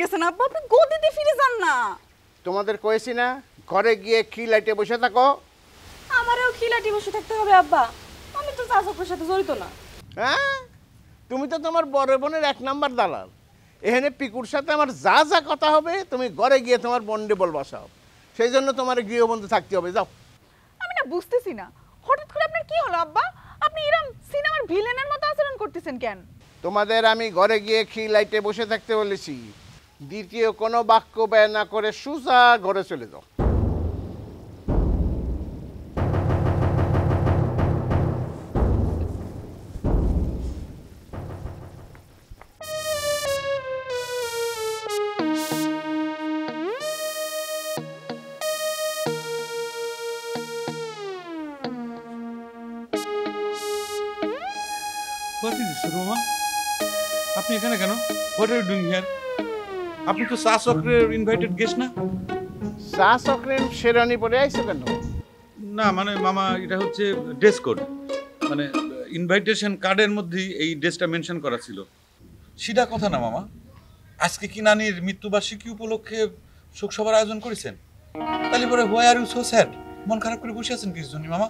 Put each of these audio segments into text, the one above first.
গেছেন আব্বা, আপনি গদিতে ফিরে যান না। তোমাদের কয়েছি না ঘরে গিয়ে খিলাইটে বসে থাকো। আমারও খিলাটি বসে থাকতে হবে আব্বা, আমি তো চাচার সাথে জড়িত না। হ্যাঁ, তুমি তো তোমার বড় বোনের 1 নাম্বার দালাল। এখানে পিকুর সাথে আমার যা যা কথা হবে তুমি ঘরে গিয়ে তোমার বন্ডে বল বসাও। সেই জন্য তোমার গৃহবন্ধু থাকতে হবে, যাও। আমি না বুঝতেছি না, হঠাৎ করে আপনার কি হলো আব্বা? আপনি এরকম সিনেমার ভিলেনের মতো আচরণ করতেছেন কেন? তোমাদের আমি ঘরে গিয়ে খিলাইটে বসে থাকতে বলেছি। দ্বিতীয় কোনো বাক্য ব্যয় না করে সোজা ঘরে চলে যাও। What is this, Roma? আপনি এখানে কেন? What are you doing here? আপনি তো চা চক্রের ইনভাইটেড গেস্ট না? চা চক্রের শেরানি পরে আইছো কেন? না মানে মামা, এটা হচ্ছে ড্রেস কোড। মানে ইনভাইটেশন কার্ডের মধ্যেই এই ড্রেসটা মেনশন করা ছিল। সিধা কথা না মামা, আজকে কি নানির মৃত্যুবার্ষিকী উপলক্ষে শোক সভার আয়োজন করেছেন? তাহলে পরে why are you so sad? মন খারাপ করে বসে আছেন কিছু জন্য মামা?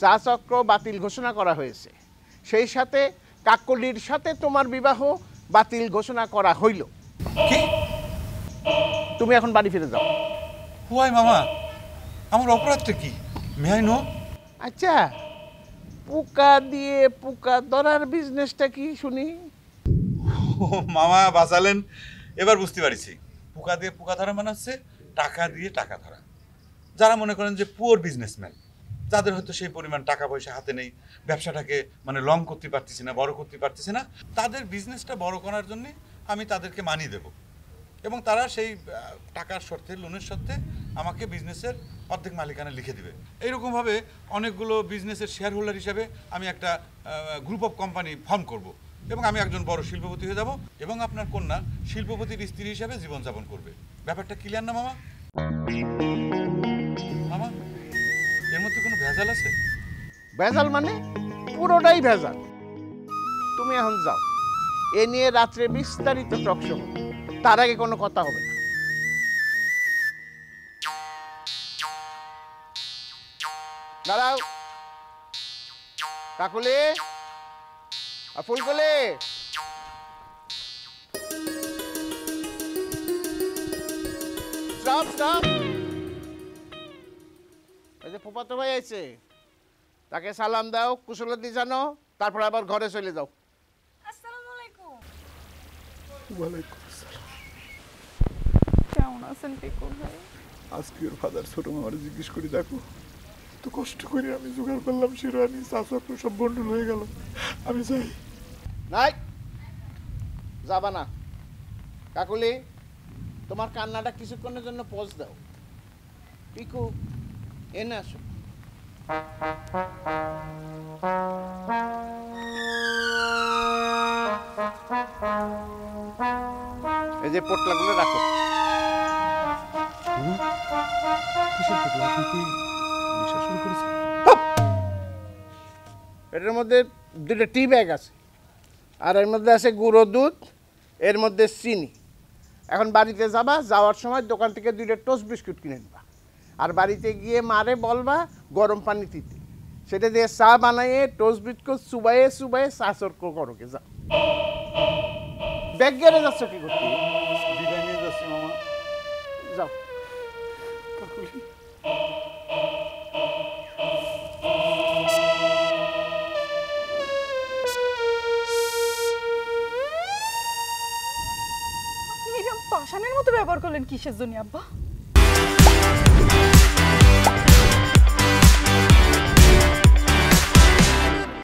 চা চক্র বাতিল ঘোষণা করা হয়েছে, সেই সাথে কাকলির সাথে তোমার বিবাহ বাতিল ঘোষণা করা হইল। কি? তুমি এখন বাড়ি ফিরে যাও। হোয়াই মামা, আমার অপরাধটা কি? May I know? আচ্ছা, পোকা দিয়ে পোকা ধরার বিজনেসটা কি শুনি? মামা বাঁচালেন, এবার বুঝতে পারছি। পোকা দিয়ে পোকা ধরা মানে হচ্ছে টাকা দিয়ে টাকা ধরা। যারা মনে করেন যে পুয়ার বিজনেসম্যান, যাদের হয়তো সেই পরিমাণ টাকা পয়সা হাতে নেই, ব্যবসাটাকে মানে লং করতে পারতেছি না, বড় করতে পারতেছি না, তাদের বিজনেসটা বড় করার জন্যে আমি তাদেরকে মানি দেব এবং তারা সেই টাকার শর্তে, লোনের শর্তে আমাকে বিজনেসের অর্ধেক মালিকানা লিখে দিবে। এইরকমভাবে অনেকগুলো বিজনেসের শেয়ার হোল্ডার হিসাবে আমি একটা গ্রুপ অফ কোম্পানি ফর্ম করব এবং আমি একজন বড় শিল্পপতি হয়ে যাব এবং আপনার কন্যা শিল্পপতির স্ত্রী হিসাবে জীবনযাপন করবে। ব্যাপারটা ক্লিয়ার না মামা? মামা, এর মধ্যে কোনো ভেজাল আছে? ভেজাল মানে পুরোটাই ভেজাল। তুমি এখন যাও, এ নিয়ে রাত্রে বিস্তারিত টকশো হবে, তার আগে কোনো কথা হবে না। দাঁড়াও, কাকুলি আর ফুলকলি, স্টপ স্টপ। এই যে ফুফাতো ভাই আছে, তাকে সালাম দাও, কুশলতি জানো, তারপর আবার ঘরে চলে যাও। আসসালামু আলাইকুম। ওয়ালাইকুম আসসালাম। কেমন আছেন পিকু ভাই? আজকে ওর ফাদার ছোট মামার জিজ্ঞেস করে দেখো, তো কষ্ট করে আমি জোগাড় করলাম শেরওয়ানি, চাচু সব বন্ডল হয়ে গেল। আমি যাই। নাই, যাবা না। কাকুলি, তোমার কান্নাটা কিছুক্ষণের জন্য পজ দাও। পিকু, এনে আসো। এই যে পোটলাগুলো রাখো। কিসের কথা? আপনি কি নেশা শুরু করেছেন? এটার মধ্যে 2টা টি ব্যাগ আছে, আর এর মধ্যে আছে গুঁড়ো দুধ, এর মধ্যে চিনি। এখন বাড়িতে যাবা, যাওয়ার সময় দোকান থেকে 2টা টোস্ট বিস্কুট কিনে নেবা, আর বাড়িতে গিয়ে মারে বলবা গরম পানি দিতে, সেটা দিয়ে চা বানাইয়ে টোস্ট বিস্কুট চুবাইয়ে চুবাইয়ে চা চর্ক করোকে যাও। ব্যাগ গেড়ে যাচ্ছ কি করতে? বিদায় নিয়ে যাচ্ছি মামা। যাও। কাকুলি, আপনি এরকম পাষাণের মতো ব্যবহার করলেন কিসের জন্য আব্বা?